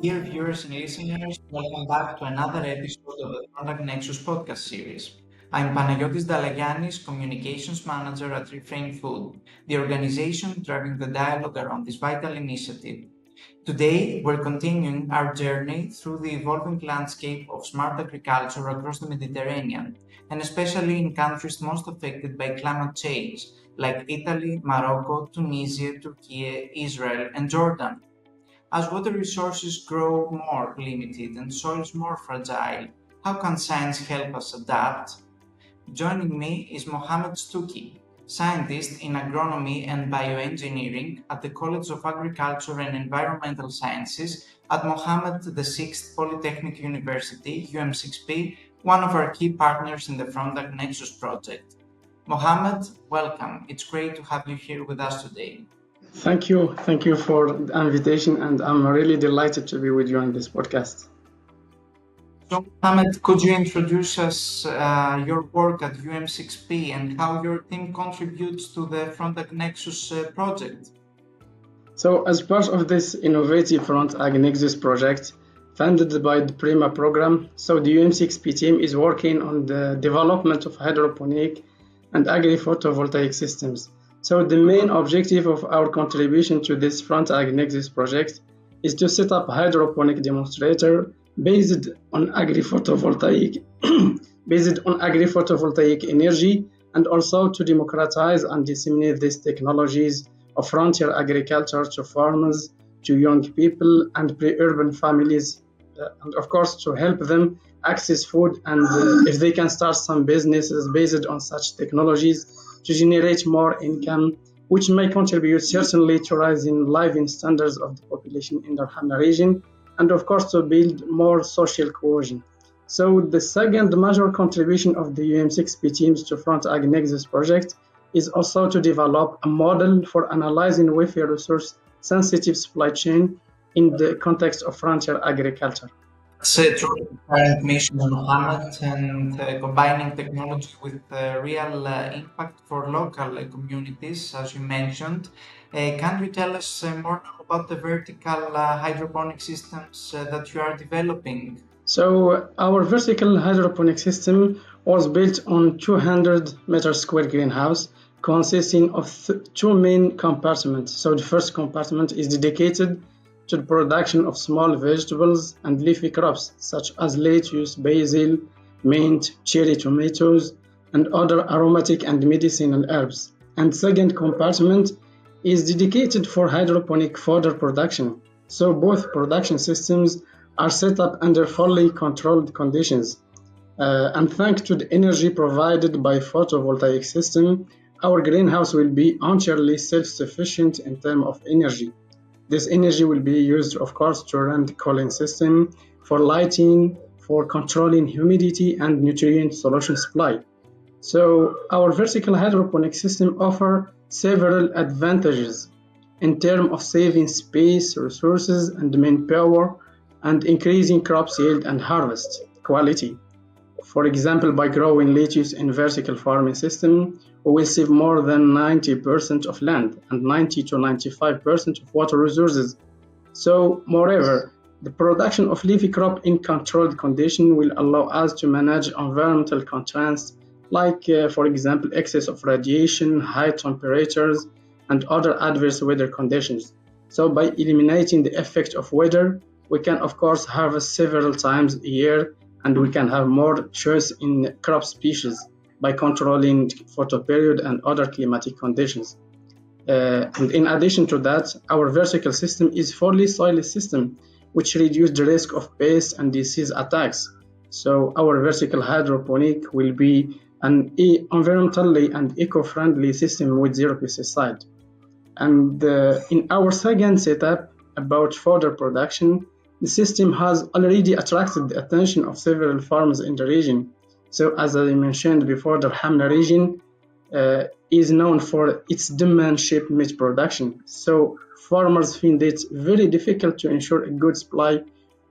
Dear viewers and listeners, welcome back to another episode of the FrontAg Nexus podcast series. I'm Panagiotis Dalagiannis, Communications Manager at Refrain Food, the organization driving the dialogue around this vital initiative. Today, we're continuing our journey through the evolving landscape of smart agriculture across the Mediterranean, and especially in countries most affected by climate change, like Italy, Morocco, Tunisia, Turkey, Israel, and Jordan. As water resources grow more limited and soils more fragile, how can science help us adapt? Joining me is Mohamed Chtouki, scientist in Agronomy and Bioengineering at the College of Agriculture and Environmental Sciences at Mohammed VI Polytechnic University, UM6P, one of our key partners in the FrontAg Nexus project. Mohamed, welcome. It's great to have you here with us today. Thank you. Thank you for the invitation, and I'm really delighted to be with you on this podcast. So, Mohamed, could you introduce us your work at UM6P and how your team contributes to the FrontAg Nexus project? So, as part of this innovative FrontAg Nexus project, funded by the PRIMA program, the UM6P team is working on the development of hydroponic and agri-photovoltaic systems. So the main objective of our contribution to this FrontAg Nexus project is to set up a hydroponic demonstrator based on agri-photovoltaic energy, and also to democratize and disseminate these technologies of frontier agriculture to farmers, to young people and pre-urban families, and of course to help them access food, and if they can start some businesses based on such technologies to generate more income, which may contribute certainly to rising living standards of the population in the Hamna region, and of course to build more social cohesion. So the second major contribution of the UM6P teams to FrontAg Nexus project is also to develop a model for analyzing WEFE resource sensitive supply chain in the context of frontier agriculture. It's a truly current mission, Mohammed, and combining technology with real impact for local communities, as you mentioned. Can you tell us more about the vertical hydroponic systems that you are developing? So our vertical hydroponic system was built on 200 meter square greenhouse consisting of two main compartments. So the first compartment is dedicated to the production of small vegetables and leafy crops such as lettuce, basil, mint, cherry tomatoes, and other aromatic and medicinal herbs. And second compartment is dedicated for hydroponic fodder production. So both production systems are set up under fully controlled conditions. And thanks to the energy provided by photovoltaic system, our greenhouse will be entirely self-sufficient in terms of energy. This energy will be used, of course, to run the cooling system, for lighting, for controlling humidity and nutrient solution supply. So our vertical hydroponic system offers several advantages in terms of saving space, resources, and manpower, and increasing crop yield and harvest quality. For example, by growing lettuce in vertical farming system, we will save more than 90% of land and 90 to 95% of water resources. So, moreover, the production of leafy crop in controlled conditions will allow us to manage environmental constraints like, for example, excess of radiation, high temperatures, and other adverse weather conditions. So, by eliminating the effect of weather, we can, of course, harvest several times a year, and we can have more choice in crop species by controlling photoperiod and other climatic conditions. And in addition to that, our vertical system is fully soilless system, which reduces the risk of pest and disease attacks. So our vertical hydroponic will be an environmentally and eco-friendly system with zero pesticide. And in our second setup about fodder production, the system has already attracted the attention of several farmers in the region. So as I mentioned before, the Hamna region is known for its demand-shaped meat production. So farmers find it very difficult to ensure a good supply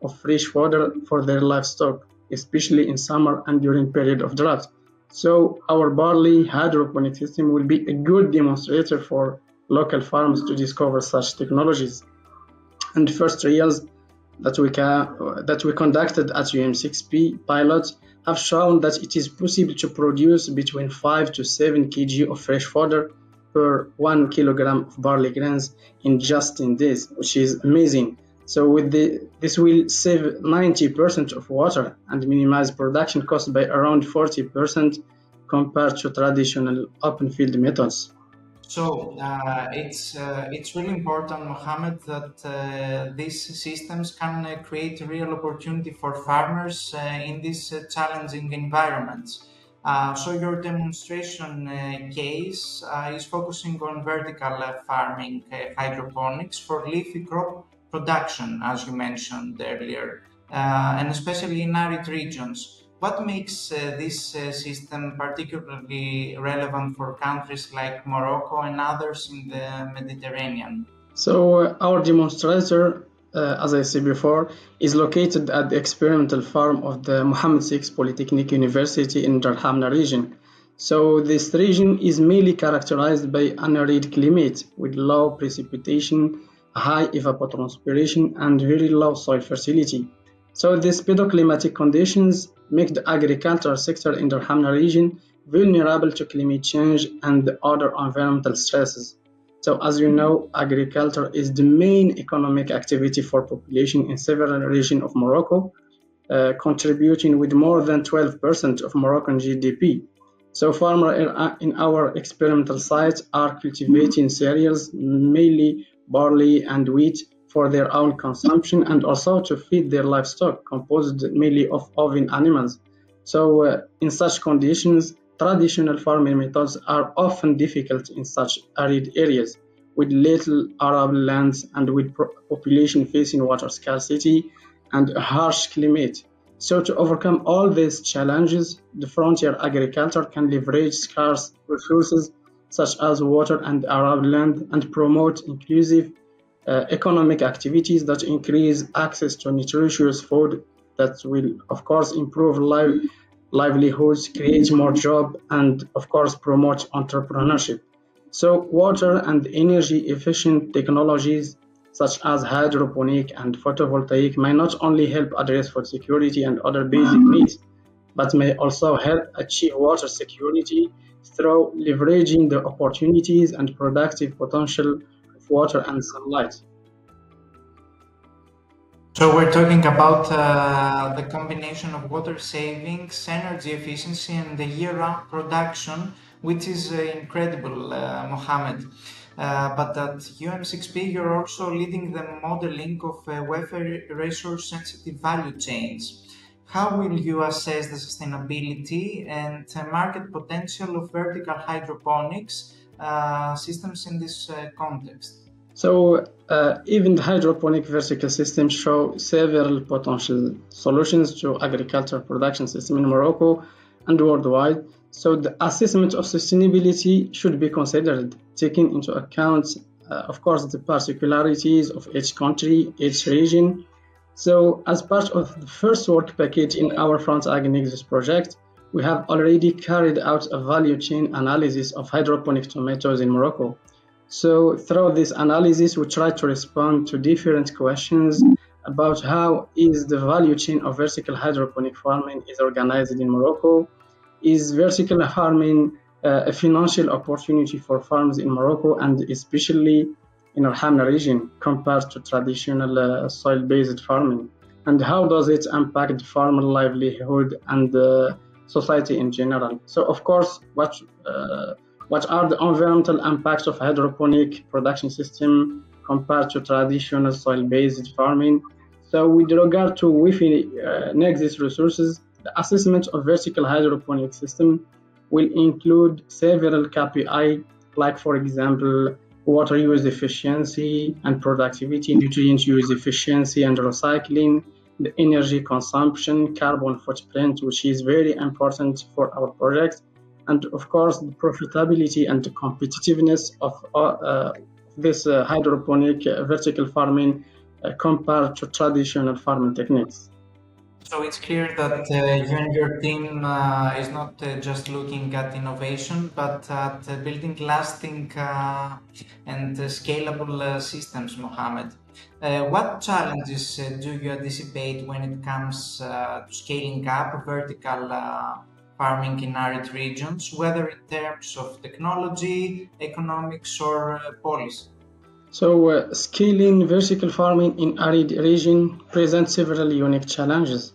of fresh fodder for their livestock, especially in summer and during period of drought. So our barley hydroponic system will be a good demonstrator for local farms to discover such technologies. And the first trials that we conducted at UM6P pilots have shown that it is possible to produce between 5 to 7 kg of fresh fodder per 1 kilogram of barley grains in just 10 days, which is amazing. So this will save 90% of water and minimize production costs by around 40% compared to traditional open field methods. So it's really important, Mohammed, that these systems can create real opportunity for farmers in these challenging environments. So your demonstration case is focusing on vertical farming hydroponics for leafy crop production, as you mentioned earlier, and especially in arid regions. What makes this system particularly relevant for countries like Morocco and others in the Mediterranean? So our demonstrator, as I said before, is located at the experimental farm of the Mohammed VI Polytechnic University in Darhamna region. So this region is mainly characterized by an arid climate with low precipitation, high evapotranspiration, and very low soil fertility. So these pedoclimatic conditions make the agricultural sector in the Darhamna region vulnerable to climate change and other environmental stresses. So as you know, agriculture is the main economic activity for population in several regions of Morocco, contributing with more than 12% of Moroccan GDP. So farmers in our experimental sites are cultivating cereals, mainly barley and wheat, for their own consumption and also to feed their livestock, composed mainly of ovine animals. So in such conditions, traditional farming methods are often difficult in such arid areas with little arable lands and with population facing water scarcity and a harsh climate. So to overcome all these challenges, the frontier agriculture can leverage scarce resources such as water and arable land and promote inclusive economic activities that increase access to nutritious food that will of course improve livelihoods, create more jobs, and of course promote entrepreneurship. So water and energy efficient technologies such as hydroponic and photovoltaic may not only help address food security and other basic needs, but may also help achieve water security through leveraging the opportunities and productive potential of water and sunlight. So we're talking about the combination of water savings, energy efficiency, and the year-round production, which is incredible, Mohammed. But at UM6P, you're also leading the modeling of WEFE resource-sensitive value chains. How will you assess the sustainability and market potential of vertical hydroponics systems in this context? So even the hydroponic vertical systems show several potential solutions to agricultural production system in Morocco and worldwide. So the assessment of sustainability should be considered, taking into account, of course, the particularities of each country, each region. So as part of the first work package in our FrontAg Nexus project, we have already carried out a value chain analysis of hydroponic tomatoes in Morocco. So through this analysis, we try to respond to different questions about how is the value chain of vertical hydroponic farming is organized in Morocco. Is vertical farming a financial opportunity for farms in Morocco and especially in our Hamna region compared to traditional soil-based farming? And how does it impact farmer livelihood and society in general? So of course, what are the environmental impacts of hydroponic production system compared to traditional soil-based farming? So with regard to WEFE Nexus resources, the assessment of vertical hydroponic system will include several KPI, like for example, water use efficiency and productivity, nutrient use efficiency and recycling, the energy consumption, carbon footprint, which is very important for our project, and of course the profitability and the competitiveness of this hydroponic vertical farming compared to traditional farming techniques. So it's clear that you and your team is not just looking at innovation, but at building lasting and scalable systems, Mohammed. What challenges do you anticipate when it comes to scaling up vertical farming in arid regions, whether in terms of technology, economics, or policy? So, scaling vertical farming in arid region presents several unique challenges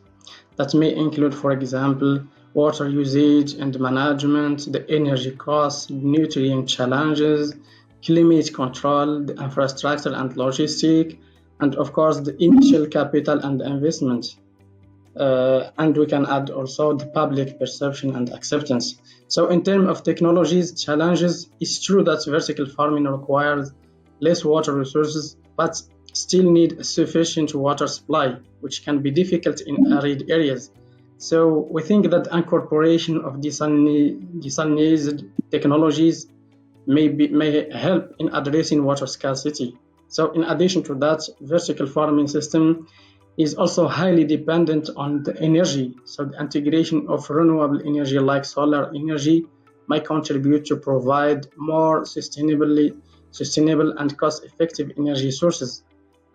that may include, for example, water usage and management, the energy costs, nutrient challenges, climate control, the infrastructure and logistic, and of course the initial capital and investment. And we can add also the public perception and acceptance. So, in terms of technologies challenges, it's true that vertical farming requires less water resources, but still need sufficient water supply, which can be difficult in arid areas. So, we think that incorporation of desalinized technologies may help in addressing water scarcity. So, in addition to that, vertical farming system is also highly dependent on the energy. So, the integration of renewable energy like solar energy might contribute to provide more sustainable and cost-effective energy sources.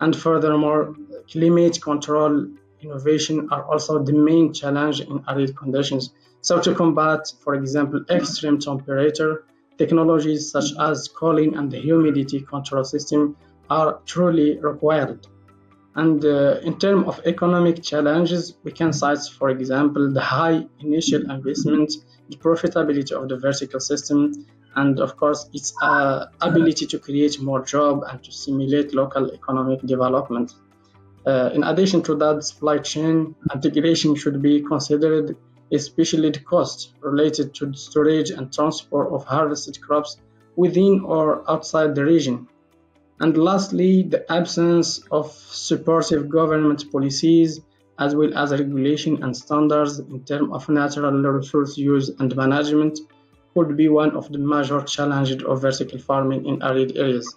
And furthermore, climate control innovation are also the main challenge in arid conditions. So, to combat, for example, extreme temperature, technologies such as cooling and humidity control system are truly required. And in terms of economic challenges, we can cite, for example, the high initial investment, the profitability of the vertical system, and of course, its ability to create more jobs and to stimulate local economic development. In addition to that, supply chain integration should be considered, especially the cost related to the storage and transport of harvested crops within or outside the region. And lastly, the absence of supportive government policies as well as regulation and standards in terms of natural resource use and management could be one of the major challenges of vertical farming in arid areas.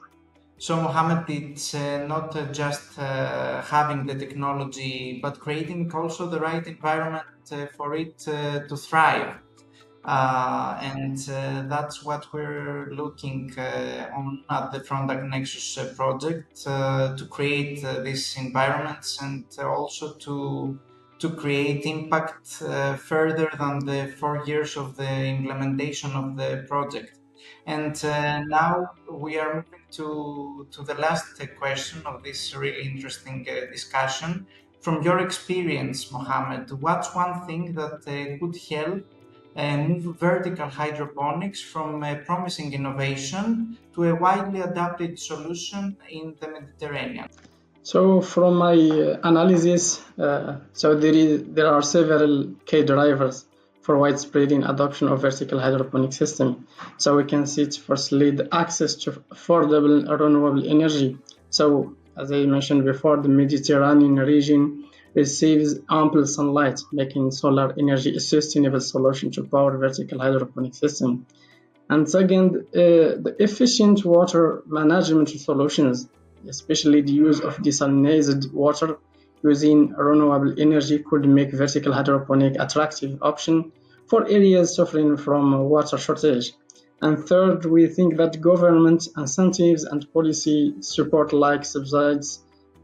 So, Mohammed, it's not just having the technology, but creating also the right environment for it to thrive. And that's what we're looking on at the FrontAg Nexus project to create these environments and also to create impact further than the 4 years of the implementation of the project. And now we are moving to the last question of this really interesting discussion. From your experience, Mohammed, what's one thing that could help move vertical hydroponics from a promising innovation to a widely adopted solution in the Mediterranean? So, from my analysis, there are several key drivers for widespread adoption of vertical hydroponic system. So, we can see it firstly the access to affordable renewable energy. So, as I mentioned before, the Mediterranean region receives ample sunlight, making solar energy a sustainable solution to power vertical hydroponic system. And second, the efficient water management solutions, especially the use of desalinized water using renewable energy, could make vertical hydroponic attractive option for areas suffering from water shortage. And third, we think that government incentives and policy support like subsidies,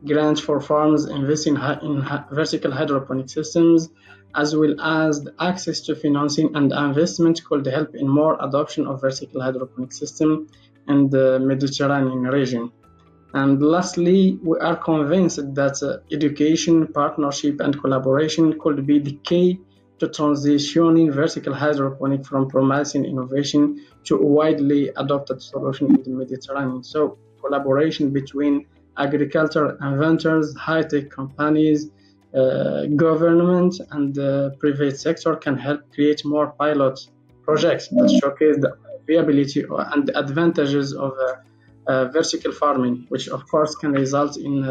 grants for farms investing in vertical hydroponic systems, as well as the access to financing and investment could help in more adoption of vertical hydroponic system in the Mediterranean region. And lastly, we are convinced that education, partnership, and collaboration could be the key to transitioning vertical hydroponic from promising innovation to a widely adopted solution in the Mediterranean. So, collaboration between agriculture inventors, high-tech companies, government, and the private sector can help create more pilot projects that showcase the viability and the advantages of vertical farming, which of course can result in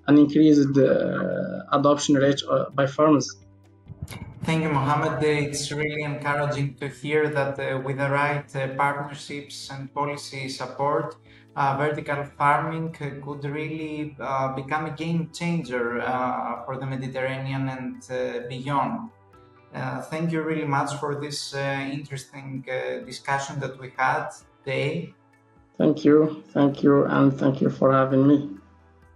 an increased adoption rate by farmers. Thank you, Mohammed. It's really encouraging to hear that with the right partnerships and policy support, vertical farming could really become a game changer for the Mediterranean and beyond. Thank you really much for this interesting discussion that we had today. Thank you, and thank you for having me.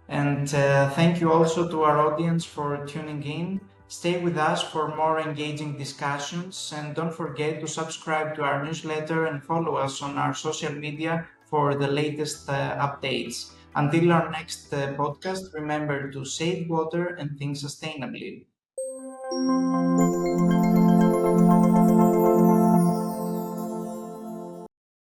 And thank you also to our audience for tuning in. Stay with us for more engaging discussions, and don't forget to subscribe to our newsletter and follow us on our social media for the latest updates. Until our next podcast, remember to save water and think sustainably.